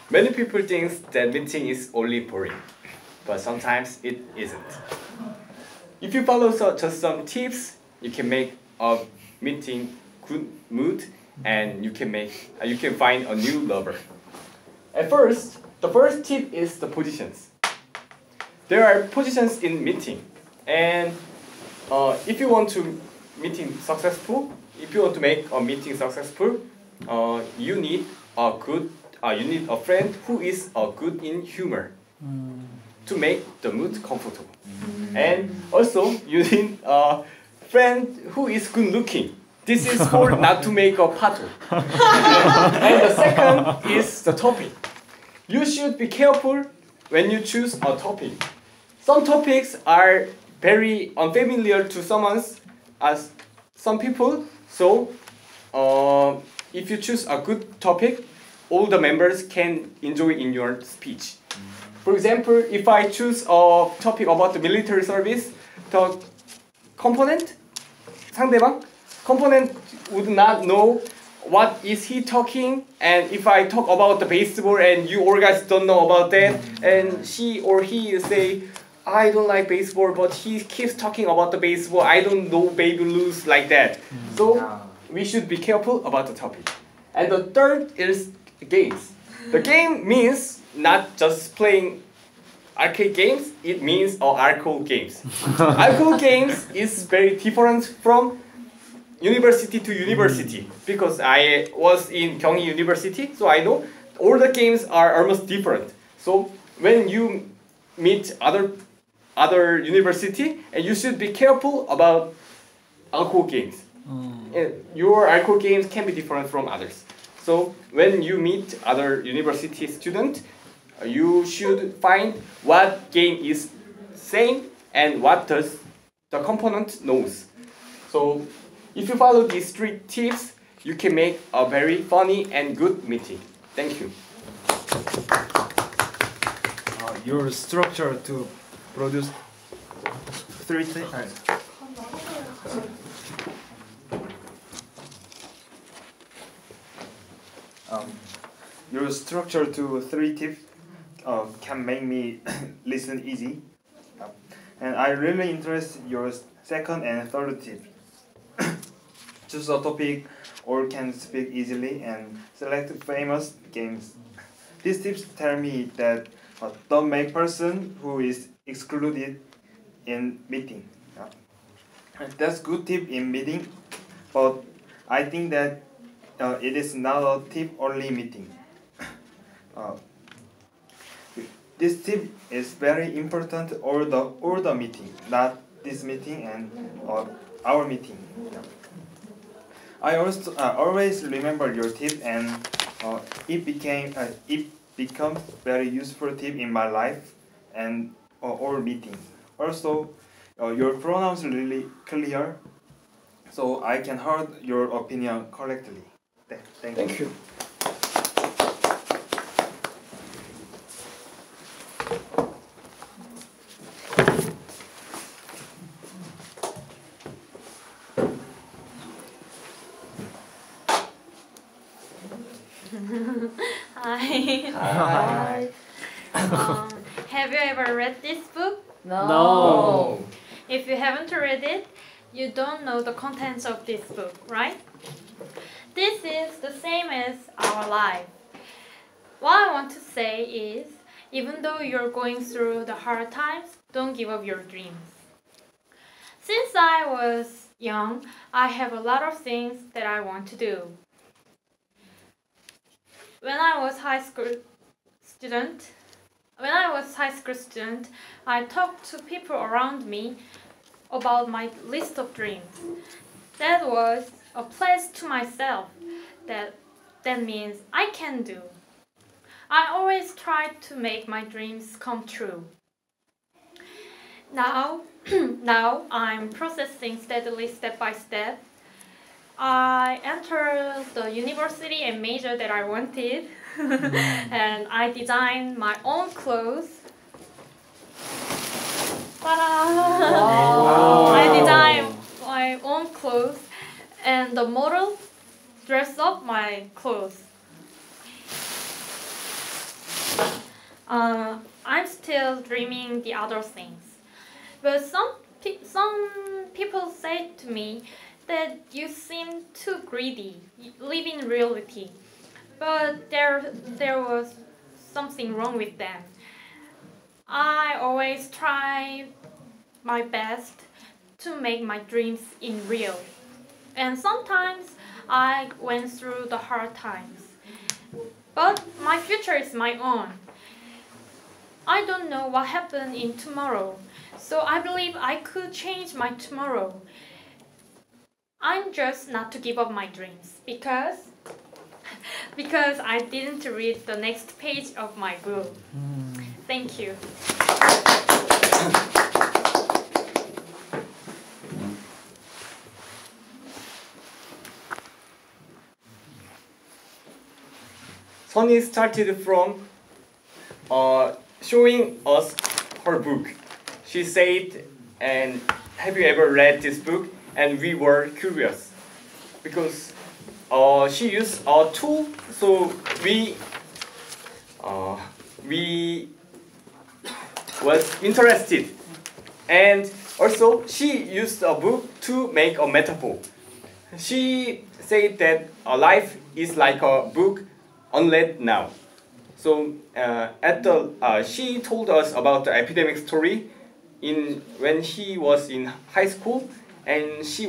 Many people think that meeting is only boring, but sometimes it isn't. If you follow just some tips, you can make a meeting good mood, and you can find a new lover. At first, the first tip is the positions. There are positions in meeting, and if you want to meeting successful, if you want to make a meeting successful, you need you need a friend who is good in humor to make the mood comfortable. And also you need a friend who is good looking. This is for not to make a pattern. And the second is the topic. You should be careful when you choose a topic. Some topics are very unfamiliar to some people. So if you choose a good topic, all the members can enjoy in your speech. For example, if I choose a topic about the military service, the 상대방 would not know what is he talking, and if I talk about the baseball and you all guys don't know about that, and she or he say, I don't like baseball, but he keeps talking about the baseball, I don't know baby Ruth like that. So we should be careful about the topic. And the third is games. The game means not just playing arcade games, it means alcohol games. Alcohol games is very different from university to university, because I was in Gyeonggi University, so I know all the games are almost different. So when you meet other university, and you should be careful about alcohol games. Your alcohol games can be different from others. So when you meet other university student, you should find what game is same and what does the component knows. So if you follow these 3 tips, you can make a very funny and good meeting. Thank you. Your structure to produce 3 things. Your structure to 3 tips can make me listen easy. And I really interest your second and third tip. Choose a topic or can speak easily and select famous games. These tips tell me that don't make person who is excluded in meeting. That's good tip in meeting, but I think that it is not a tip only meeting. This tip is very important all the meeting, not this meeting and our meeting. I also always remember your tip, and it becomes very useful tip in my life and all meeting. Also, your pronouns really clear, so I can hear your opinion correctly. Thank you. Hi. Hi. Have you ever read this book? No. If you haven't read it, you don't know the contents of this book, right? This is the same as our life. What I want to say is, even though you're going through the hard times, don't give up your dreams. Since I was young, I have a lot of things that I want to do. When I was high school student, I talked to people around me about my list of dreams. That was a pledge to myself that means I can do. I always tried to make my dreams come true. Now I'm processing steadily step by step. I entered the university and major that I wanted, and I designed my own clothes. Wow. I designed my own clothes, and the model dressed up my clothes. I'm still dreaming the other things. But some people say to me that you seem too greedy, live in reality. But there was something wrong with them. I always try my best to make my dreams in real. And sometimes I went through the hard times. But my future is my own. I don't know what happened in tomorrow, so I believe I could change my tomorrow. I'm just not to give up my dreams because I didn't read the next page of my book. Thank you. Sunny started from showing us her book. She said, and have you ever read this book? And we were curious because she used a tool, so we was interested. And also she used a book to make a metaphor. She said that life is like a book unread now. So she told us about the epidemic story when she was in high school, and she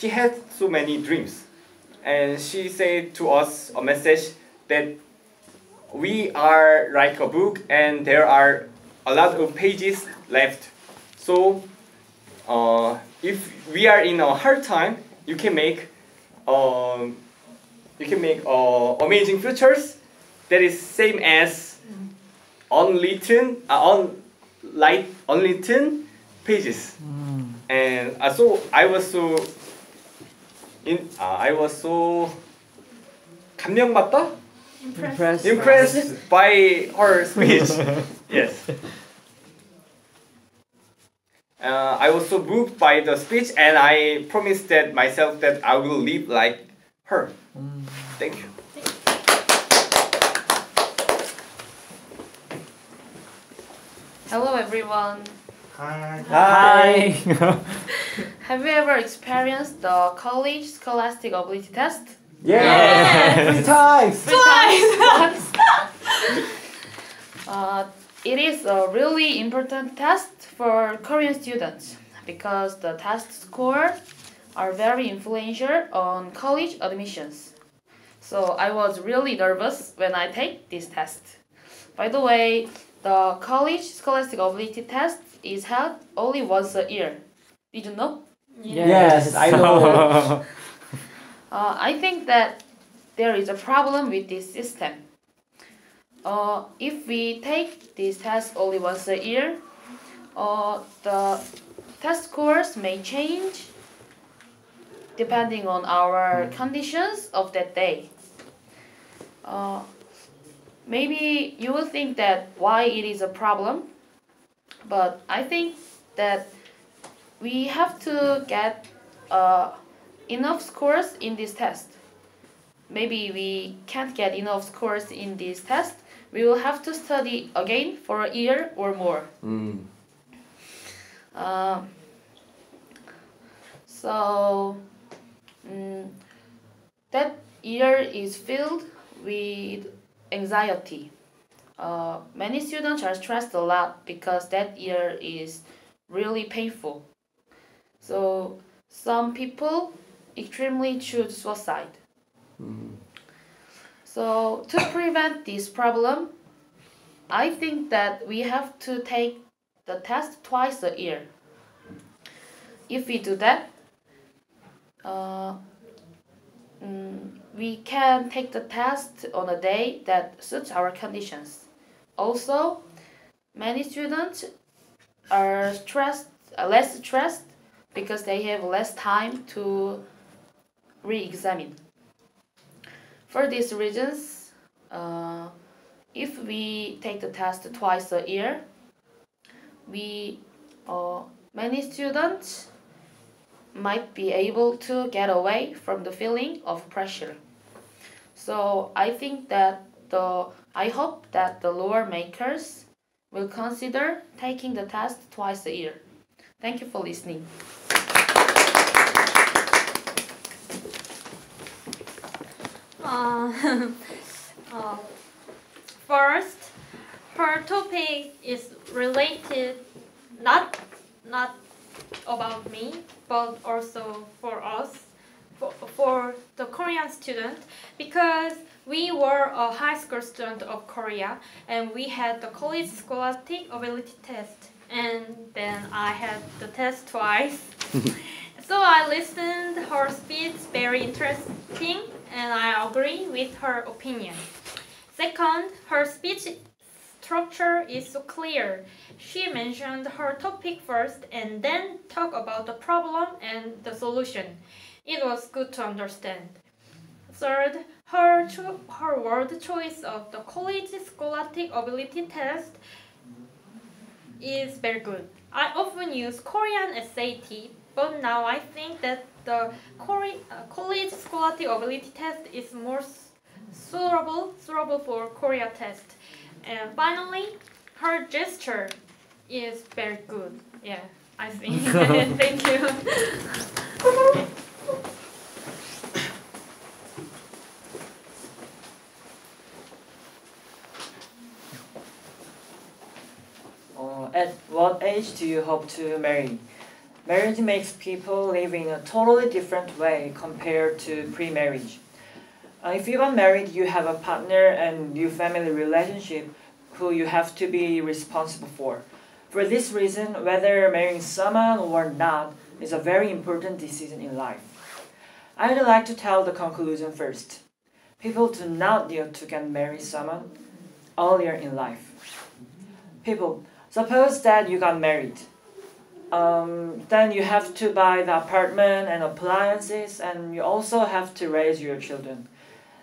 had so many dreams, and she said to us a message that we are like a book and there are a lot of pages left. So if we are in a hard time, you can make amazing futures that is same as unwritten pages. And so I was so 감명받다? Impressed by her speech. Yes. I was so moved by the speech, and I promised that myself that I will live like her. Thank you. Hello everyone. Hi. Have you ever experienced the college scholastic ability test? Yeah. 3 times. Twice. It is a really important test for Korean students because the test scores are very influential on college admissions. So I was really nervous when I take this test. By the way, the college scholastic ability test is held only once a year. Did you know? Yes, I know. I think that there is a problem with this system. If we take this test only once a year, the test scores may change depending on our conditions of that day. Maybe you will think that why it is a problem, but I think that we have to get enough scores in this test. Maybe we can't get enough scores in this test. We will have to study again for a year or more. That year is filled with anxiety. Many students are stressed a lot because that year is really painful. So some people extremely choose suicide. So to prevent this problem, I think that we have to take the test twice a year. If we do that, we can take the test on a day that suits our conditions. Also, many students are less stressed because they have less time to re-examine. For these reasons, if we take the test twice a year, many students might be able to get away from the feeling of pressure. So I think that I hope that the lure makers will consider taking the test twice a year. Thank you for listening. Uh, uh, First, her topic is related not about me, but also for us, for the Korean student, because we were a high school student of Korea and we had the college scholastic ability test, and then I had the test twice. So I listened her speech very interesting and I agree with her opinion. Second, her speech structure is so clear. She mentioned her topic first and then talk about the problem and the solution. It was good to understand. Third, her word choice of the college scholastic ability test is very good. I often use Korean SAT, but now I think that the college scholastic ability test is more suitable for Korea test. And finally, her gesture is very good. Yeah, I think. Thank you. At what age do you hope to marry? Marriage makes people live in a totally different way compared to pre-marriage. If you got married, you have a partner and new family relationship who you have to be responsible for. For this reason, whether marrying someone or not is a very important decision in life. I would like to tell the conclusion first. People do not need to get married someone earlier in life. People, suppose that you got married. Then you have to buy the apartment and appliances, and you also have to raise your children.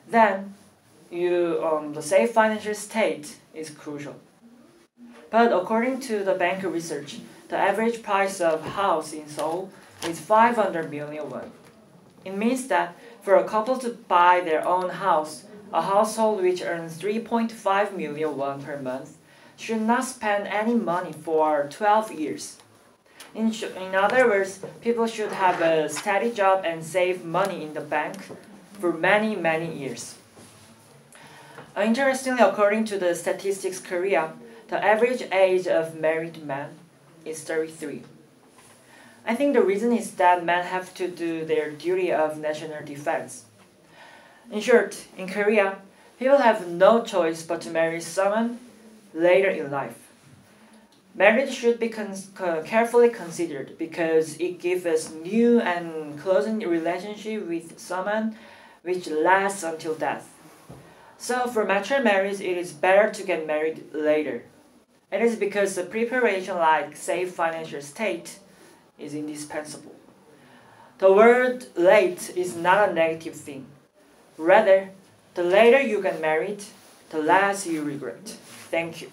Then, the safe financial state is crucial. But according to the bank research, the average price of a house in Seoul is 500 million won. It means that for a couple to buy their own house, a household which earns 3.5 million won per month should not spend any money for 12 years. In other words, people should have a steady job and save money in the bank for many, many years. Interestingly, according to the Statistics Korea, the average age of married men is 33. I think the reason is that men have to do their duty of national defense. In short, in Korea, people have no choice but to marry someone later in life. Marriage should be carefully considered because it gives us new and close relationship with someone which lasts until death. So for mature marriage, it is better to get married later. It is because the preparation like safe financial state is indispensable. The word late is not a negative thing. Rather, the later you get married, the less you regret. Thank you.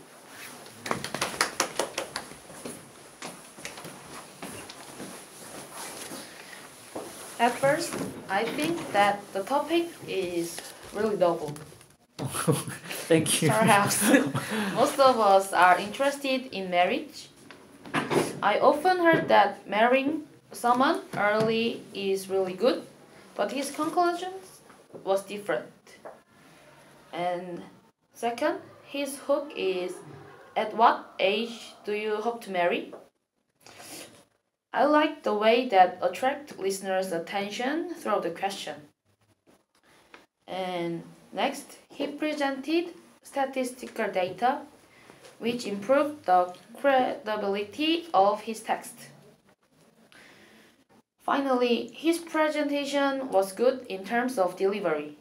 At first, I think that the topic is really novel. Thank you. Perhaps most of us are interested in marriage. I often heard that marrying someone early is really good, but his conclusion was different. And second, his hook is, at what age do you hope to marry? I like the way that attract listeners' attention through the question. And next, he presented statistical data which improved the credibility of his text. Finally, his presentation was good in terms of delivery.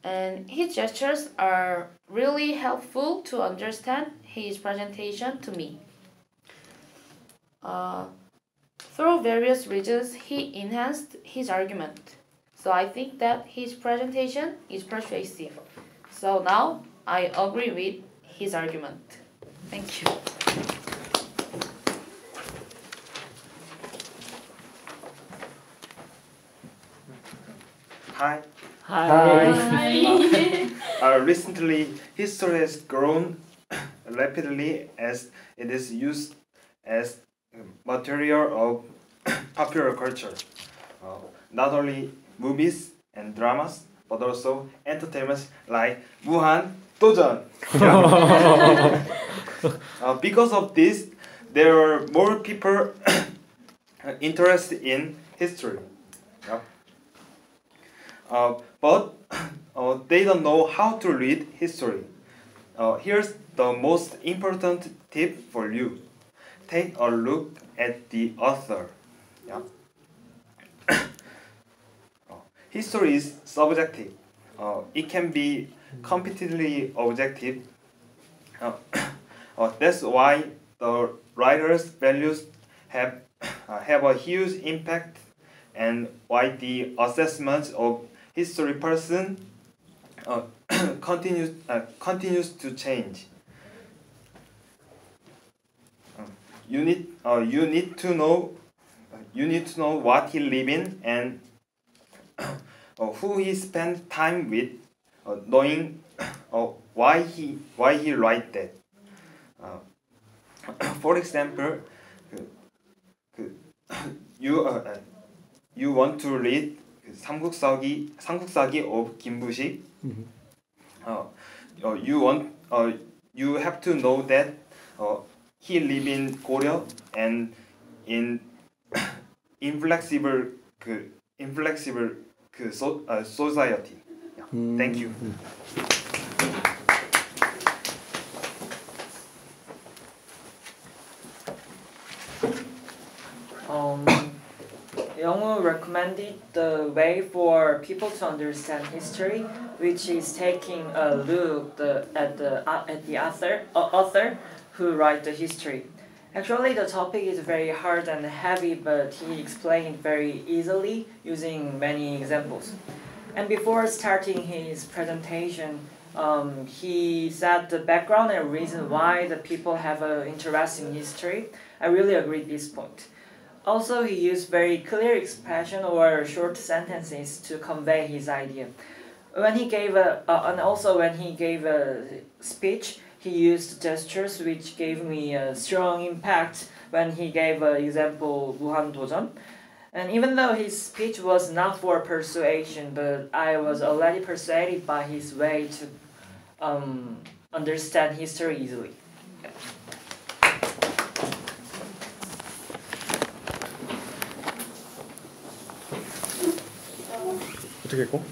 And his gestures are really helpful to understand his presentation to me. Through various reasons, he enhanced his argument. So I think that his presentation is persuasive. So now I agree with his argument. Thank you. Hi. Hi. Hi. recently, history has grown rapidly as it is used as material of popular culture. Not only movies and dramas, but also entertainments like Muhan Dojan. Because of this, there are more people interested in history. But they don't know how to read history. Here's the most important tip for you. Take a look at the author. History is subjective. It can be completely objective. That's why the writer's values have a huge impact, and why the assessment of history person continues to change. You need to know what he lived in and who he spent time with, knowing why he write that. For example, you want to read 삼국사기 of 김부식. You have to know that he lived in Goryeo and in inflexible society. Thank you. Youngwoo recommended the way for people to understand history, which is taking a look at the author who write the history. Actually, the topic is very hard and heavy, but he explained very easily using many examples. And before starting his presentation, he said the background and reason why the people have an interest in history. I really agree with this point. Also, he used very clear expression or short sentences to convey his idea. When he gave a speech, he used gestures which gave me a strong impact when he gave an example 무한도전. And even though his speech was not for persuasion, but I was already persuaded by his way to understand history easily. 어떻게 했고?